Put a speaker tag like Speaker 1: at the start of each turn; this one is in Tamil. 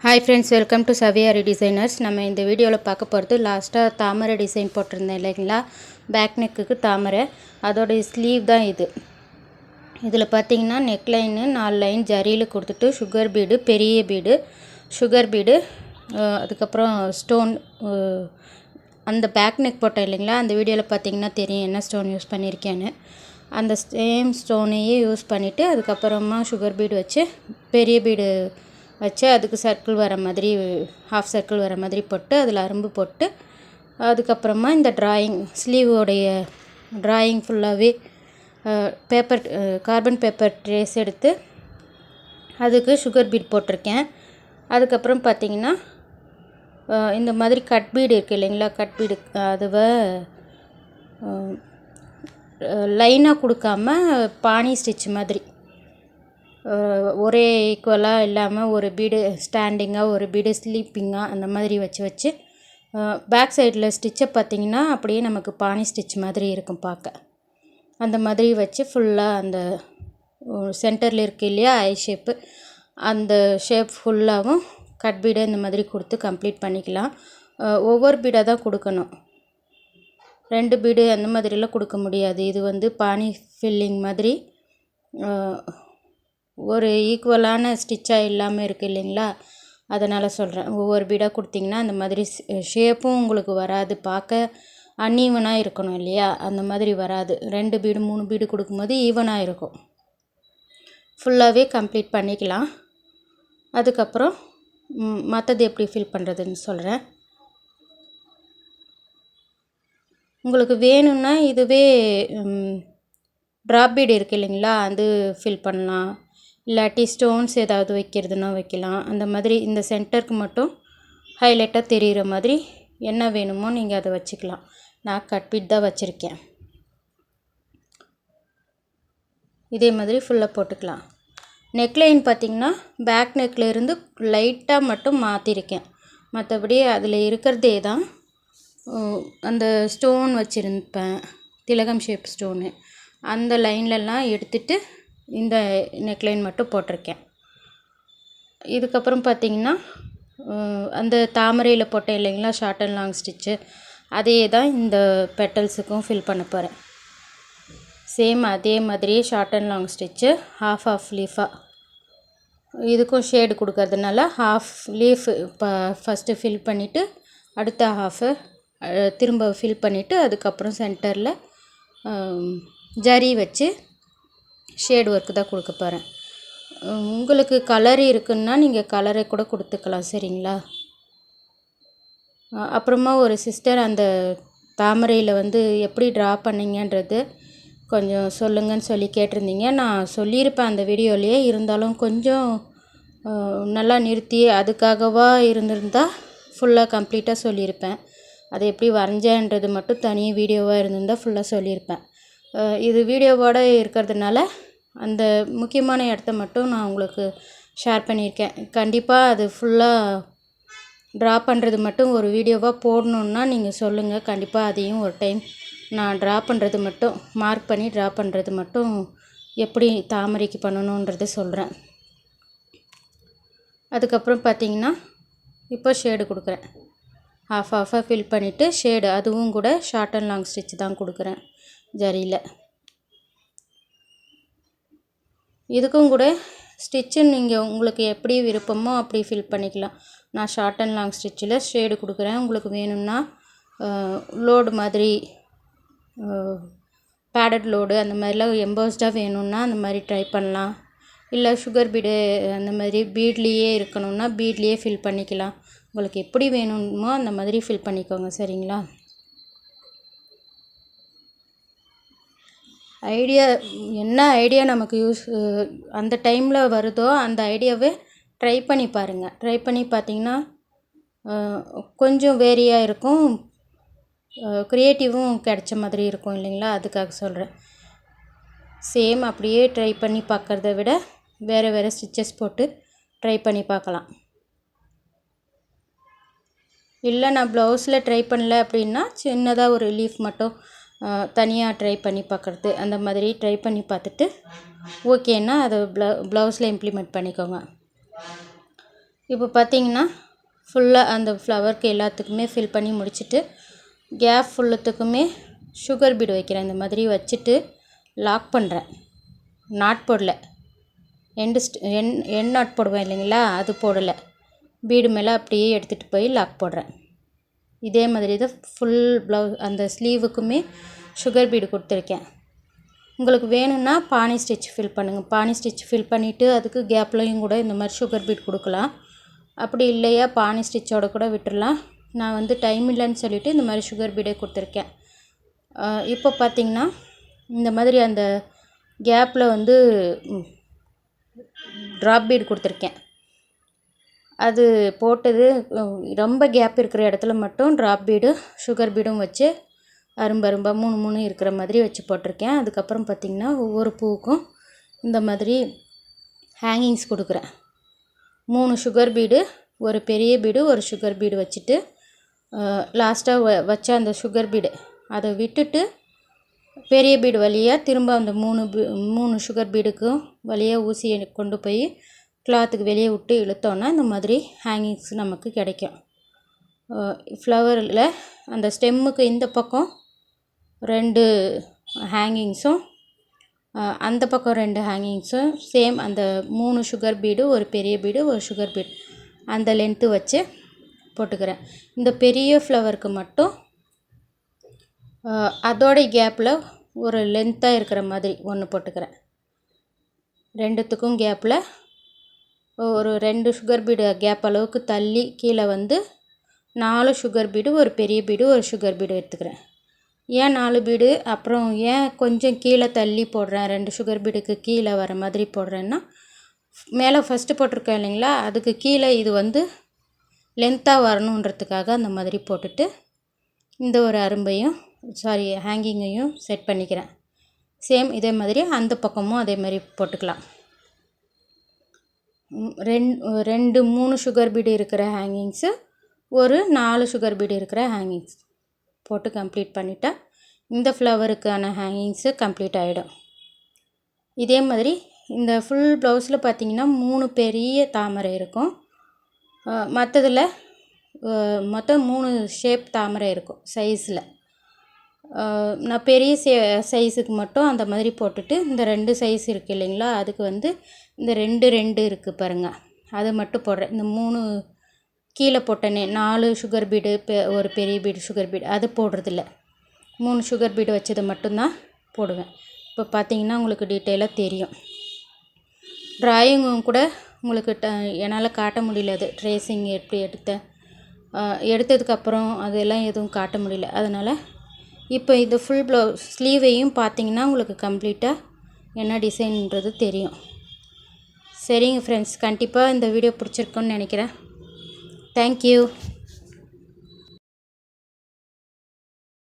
Speaker 1: ஹாய் ஃப்ரெண்ட்ஸ், வெல்கம் டு சவியாரி டிசைனர்ஸ். நம்ம இந்த வீடியோவில் பார்க்க போகிறது லாஸ்ட்டாக தாமரை டிசைன் போட்டிருந்தேன் இல்லைங்களா, பேக் நெக்குக்கு தாமரை, அதோடைய ஸ்லீவ் தான் இது. இதில் பார்த்தீங்கன்னா நெக் லைனு 4 லைன் ஜரியில் கொடுத்துட்டு சுகர் பீடு, பெரிய பீடு, சுகர் பீடு, அதுக்கப்புறம் ஸ்டோன். அந்த பேக் நெக் போட்டேன் இல்லைங்களா, அந்த வீடியோவில் பார்த்தீங்கன்னா தெரியும் என்ன ஸ்டோன் யூஸ் பண்ணியிருக்கேன்னு. அந்த சேம் ஸ்டோனையே யூஸ் பண்ணிவிட்டு அதுக்கப்புறமா சுகர் பீடு வச்சு பெரிய பீடு வச்சு அதுக்கு சர்க்கிள் வர மாதிரி, ஹாஃப் சர்க்கிள் வர மாதிரி போட்டு அதில் அரும்பு போட்டு அதுக்கப்புறமா இந்த ஸ்லீவோடைய ட்ராயிங் ஃபுல்லாகவே பேப்பர், கார்பன் பேப்பர் ட்ரேஸ் எடுத்து அதுக்கு சுகர் பீட் போட்டிருக்கேன். அதுக்கப்புறம் பார்த்திங்கன்னா இந்த மாதிரி கட் பீடு இருக்குது இல்லைங்களா, கட் பீடு அதுவை லைனாக கொடுக்காம பானி ஸ்டிச் மாதிரி ஒரே ஈக்குவலாக இல்லாமல் ஒரு பீடு ஸ்டாண்டிங்காக, ஒரு பீடு ஸ்லீப்பிங்காக, அந்த மாதிரி வச்சு பேக் சைடில் ஸ்டிச்சை பார்த்திங்கன்னா அப்படியே நமக்கு பானி ஸ்டிச் மாதிரி இருக்கும் பார்க்க. அந்த மாதிரி வச்சு ஃபுல்லாக அந்த சென்டரில் இருக்குது இல்லையா ஐ ஷேப்பு, அந்த ஷேப் ஃபுல்லாகவும் கட் பீடை இந்த மாதிரி கொடுத்து கம்ப்ளீட் பண்ணிக்கலாம். ஒவ்வொரு பீடாக தான் கொடுக்கணும், 2 பீடு அந்த மாதிரிலாம் கொடுக்க முடியாது. இது பானி ஃபில்லிங் மாதிரி ஒரு ஈக்குவலான ஸ்டிச்சாக இல்லாமல் இருக்குது இல்லைங்களா, அதனால் சொல்கிறேன். ஒவ்வொரு பீடாக கொடுத்திங்கன்னா அந்த மாதிரி ஷேப்பும் உங்களுக்கு வராது, பார்க்க அன்ஈவனாக இருக்கணும் இல்லையா, அந்த மாதிரி வராது. 2 பீடு 3 பீடு கொடுக்கும்போது ஈவனாக இருக்கும். ஃபுல்லாகவே கம்ப்ளீட் பண்ணிக்கலாம். அதுக்கப்புறம் மற்றது எப்படி ஃபில் பண்ணுறதுன்னு சொல்கிறேன். உங்களுக்கு வேணும்னா இதுவே ட்ராப் பீடு இருக்குது இல்லைங்களா, அது ஃபில் பண்ணலாம். இல்லாட்டி ஸ்டோன்ஸ் ஏதாவது வைக்கிறதுனா வைக்கலாம். அந்த மாதிரி இந்த சென்டருக்கு மட்டும் ஹைலைட்டாக தெரிகிற மாதிரி என்ன வேணுமோ நீங்கள் அதை வச்சுக்கலாம். நான் கட் பீட் தான் வச்சுருக்கேன். இதே மாதிரி ஃபுல்லாக போட்டுக்கலாம். நெக்லைன் பார்த்திங்கன்னா பேக் நெக்லேருந்து லைட்டாக மட்டும் மாற்றிருக்கேன், மற்றபடி அதில் இருக்கிறதே தான். அந்த ஸ்டோன் வச்சுருப்பேன், திலகம் ஷேப் ஸ்டோனு, அந்த லைன்லலாம் எடுத்துகிட்டு இந்த நெக்லைன் மட்டும் போட்டிருக்கேன். இதுக்கப்புறம் பார்த்திங்கன்னா அந்த தாமரையில் போட்டேன் இல்லைங்களா ஷார்ட் அண்ட் லாங் ஸ்டிச்சு, அதே தான் இந்த பெட்டல்ஸுக்கும் ஃபில் பண்ண போகிறேன். சேம் அதே மாதிரியே short and long stitch, half லீஃபாக இதுக்கும் ஷேடு கொடுக்கறதுனால ஹாஃப் லீஃப் இப்போ ஃபஸ்ட்டு ஃபில் பண்ணிவிட்டு அடுத்த ஹாஃபு திரும்ப ஃபில் பண்ணிவிட்டு அதுக்கப்புறம் சென்டரில் ஜரி வச்சு ஷேடு ஒர்க்கு தான் கொடுக்க போகிறேன். உங்களுக்கு கலர் இருக்குன்னா நீங்கள் கலரை கூட கொடுத்துக்கலாம், சரிங்களா. அப்புறமா ஒரு சிஸ்டர் அந்த தாமரையில் எப்படி ட்ரா பண்ணிங்கன்றது கொஞ்சம் சொல்லுங்கன்னு சொல்லி கேட்டிருந்தீங்க. நான் சொல்லியிருப்பேன் அந்த வீடியோலேயே, இருந்தாலும் கொஞ்சம் நல்லா நிறுத்தி அதுக்காகவா இருந்திருந்தால் ஃபுல்லாக கம்ப்ளீட்டாக சொல்லியிருப்பேன். அதை எப்படி வரைஞ்சேன்றது மட்டும் தனி வீடியோவாக இருந்திருந்தால் ஃபுல்லாக சொல்லியிருப்பேன். இது வீடியோவோடு இருக்கிறதுனால அந்த முக்கியமான இடத்த மட்டும் நான் உங்களுக்கு ஷேர் பண்ணியிருக்கேன். கண்டிப்பாக அது ஃபுல்லாக ட்ரா பண்ணுறது மட்டும் ஒரு வீடியோவாக போடணுன்னா நீங்கள் சொல்லுங்கள், கண்டிப்பாக அதையும் ஒரு டைம் நான் ட்ரா பண்ணுறது மட்டும் மார்க் பண்ணி ட்ரா பண்ணுறது மட்டும் எப்படி தாமரைக்கு பண்ணணுன்றது சொல்கிறேன். அதுக்கப்புறம் பார்த்திங்கன்னா இப்போ ஷேடு கொடுக்குறேன். ஹாஃபாக ஃபில் பண்ணிவிட்டு ஷேடு அதுவும் கூட ஷார்ட் அண்ட் லாங் ஸ்டிச் தான் கொடுக்குறேன் ஜரியில். இதுக்கும் கூட ஸ்டிச்சு நீங்கள் உங்களுக்கு எப்படி விருப்பமோ அப்படி ஃபில் பண்ணிக்கலாம். நான் ஷார்ட் அண்ட் லாங் ஸ்டிச்சில் ஷேடு கொடுக்குறேன். உங்களுக்கு வேணும்னா லோடு மாதிரி, பேடட் லோடு அந்த மாதிரிலாம் எம்போஸ்டாக வேணும்னா அந்த மாதிரி ட்ரை பண்ணலாம். இல்லை சுகர் பீடு அந்த மாதிரி பீட்லேயே இருக்கணும்னா பீட்லேயே ஃபில் பண்ணிக்கலாம். உங்களுக்கு எப்படி வேணுமோ அந்த மாதிரி ஃபில் பண்ணிக்கோங்க, சரிங்களா. என்ன ஐடியா நமக்கு அந்த டைமில் வருதோ அந்த ஐடியாவை ட்ரை பண்ணி பாருங்கள். ட்ரை பண்ணி பார்த்திங்கன்னா கொஞ்சம் வேரியாக இருக்கும், க்ரியேட்டிவும் கிடைச்ச மாதிரி இருக்கும் இல்லைங்களா, அதுக்காக சொல்கிறேன். சேம் அப்படியே ட்ரை பண்ணி பார்க்குறத விட வேறு ஸ்டிச்சஸ் போட்டு ட்ரை பண்ணி பார்க்கலாம். இல்லை நான் ப்ளவுஸில் ட்ரை பண்ணல அப்படின்னா சின்னதாக ஒரு லீஃப் மட்டும் தனியாக ட்ரை பண்ணி பார்க்குறது, அந்த மாதிரி ட்ரை பண்ணி பார்த்துட்டு ஓகேன்னா அதை ப்ளவுஸில் இம்ப்ளிமெண்ட் பண்ணிக்கோங்க. இப்போ பார்த்தீங்கன்னா ஃபுல்லாக அந்த ஃப்ளவருக்கு எல்லாத்துக்குமே ஃபில் பண்ணி முடிச்சுட்டு கேப் ஃபுல்லத்துக்குமே சுகர் பீடு வைக்கிறேன். இந்த மாதிரி வச்சுட்டு லாக் பண்ணுறேன். நாட் போடல, எண்ட் நாட் போடுவேன் இல்லைங்களா, அது போடலை. பீடு மேலே அப்படியே எடுத்துகிட்டு போய் லாக் போடுறேன். இதே மாதிரி தான் ஃபுல் அந்த ஸ்லீவுக்குமே சுகர் பீடு கொடுத்துருக்கேன். உங்களுக்கு வேணும்னா பானி ஸ்டிச் ஃபில் பண்ணுங்கள். பானி ஸ்டிச் ஃபில் பண்ணிவிட்டு அதுக்கு கேப்லையும் கூட இந்த மாதிரி சுகர் பீட் கொடுக்கலாம். அப்படி இல்லையா பானி ஸ்டிச்சோட கூட விட்டுடலாம். நான் வந்து டைம் இல்லைன்னு சொல்லிவிட்டு இந்த மாதிரி சுகர் பீடே கொடுத்துருக்கேன். இப்போ பார்த்திங்கன்னா இந்த மாதிரி அந்த கேப்பில் வந்து ட்ராப் பீடு கொடுத்துருக்கேன். அது போட்டது ரொம்ப கேப் இருக்கிற இடத்துல மட்டும் ட்ராப் பீடு சுகர் பீடும் வச்சு அரும்பரும்பாக 3 இருக்கிற மாதிரி வச்சு போட்டிருக்கேன். அதுக்கப்புறம் பார்த்திங்கன்னா ஒவ்வொரு பூவுக்கும் இந்த மாதிரி ஹேங்கிங்ஸ் கொடுக்குறேன். 3 சுகர் பீடு, ஒரு பெரிய பீடு, ஒரு சுகர் பீடு வச்சுட்டு லாஸ்ட்டாக வச்ச அந்த சுகர் பீடு அதை விட்டுட்டு பெரிய பீடு வழியாக திரும்ப அந்த 3 சுகர் பீடுக்கும் வழியாக ஊசியை கொண்டு போய் கிளாத்துக்கு வெளியே விட்டு இழுத்தோன்னா இந்த மாதிரி ஹேங்கிங்ஸ் நமக்கு கிடைக்கும். ஃப்ளவரில் அந்த ஸ்டெம்முக்கு இந்த பக்கம் 2 ஹேங்கிங்ஸும் அந்த பக்கம் 2 ஹேங்கிங்ஸும் சேம் அந்த 3 சுகர் பீடு, ஒரு பெரிய பீடு, ஒரு சுகர் பீடு அந்த லென்த்து வச்சு போட்டுக்கிறேன். இந்த பெரிய ஃப்ளவருக்கு மட்டும் அதோடைய கேப்பில் ஒரு லென்த்தாக இருக்கிற மாதிரி ஒன்று போட்டுக்கிறேன். ரெண்டுத்துக்கும் கேப்பில் ஒரு 2 சுகர் பீடு கேப் அளவுக்கு தள்ளி கீழே வந்து 4 சுகர் பீடு, ஒரு பெரிய பீடு, ஒரு சுகர் பீடு எடுத்துக்கிறேன். ஏன் 4 பீடு, அப்புறம் ஏன் கொஞ்சம் கீழே தள்ளி போடுறேன், 2 சுகர் பீடுக்கு கீழே வர மாதிரி போடுறேன்னா, மேலே ஃபஸ்ட்டு போட்டிருக்கேன் இல்லைங்களா, அதுக்கு கீழே இது வந்து லென்த்தாக வரணுன்றதுக்காக அந்த மாதிரி போட்டுட்டு இந்த ஒரு அரும்பையும் ஹேங்கிங்கையும் செட் பண்ணிக்கிறேன். சேம் இதே மாதிரி அந்த பக்கமும் அதே மாதிரி போட்டுக்கலாம். 3 சுகர் பீடு இருக்கிற ஹேங்கிங்ஸு, ஒரு 4 சுகர் பீடு இருக்கிற ஹேங்கிங்ஸ் போட்டு கம்ப்ளீட் பண்ணிட்டா இந்த ஃப்ளவருக்கான ஹேங்கிங்ஸு கம்ப்ளீட் ஆகிடும். இதே மாதிரி இந்த ஃபுல் ப்ளவுஸில் பார்த்திங்கன்னா 3 பெரிய தாமரை இருக்கும். மற்றதில் மொத்தம் 3 ஷேப் தாமரை இருக்கும் சைஸில். நான் பெரிய சைஸுக்கு மட்டும் அந்த மாதிரி போட்டுட்டு இந்த 2 சைஸ் இருக்குது இல்லைங்களா, அதுக்கு வந்து இந்த 2 இருக்குது பாருங்கள், அதை மட்டும் போடுறேன். இந்த 3 கீழே போட்டனே 4 சுகர் பீடு, ஒரு பெரிய பீடு சுகர் பீடு அது போடுறதில்ல. 3 சுகர் பீடு வச்சதை மட்டும்தான் போடுவேன். இப்போ பார்த்திங்கன்னா உங்களுக்கு டீட்டெயிலாக தெரியும். ட்ராயிங்கும் கூட உங்களுக்கு என்னால் காட்ட முடியல. அது ட்ரேசிங் எப்படி எடுத்ததுக்கப்புறம் அதெல்லாம் எதுவும் காட்ட முடியல. அதனால் இப்போ இது ஃபுல் ப்ளவுஸ் ஸ்லீவையும் பார்த்திங்கன்னா உங்களுக்கு கம்ப்ளீட்டாக என்ன டிசைன்ன்றது தெரியும். சரிங்க ஃப்ரெண்ட்ஸ், கண்டிப்பாக இந்த வீடியோ பிடிச்சிருக்குன்னு நினைக்கிறேன். தேங்க்யூ.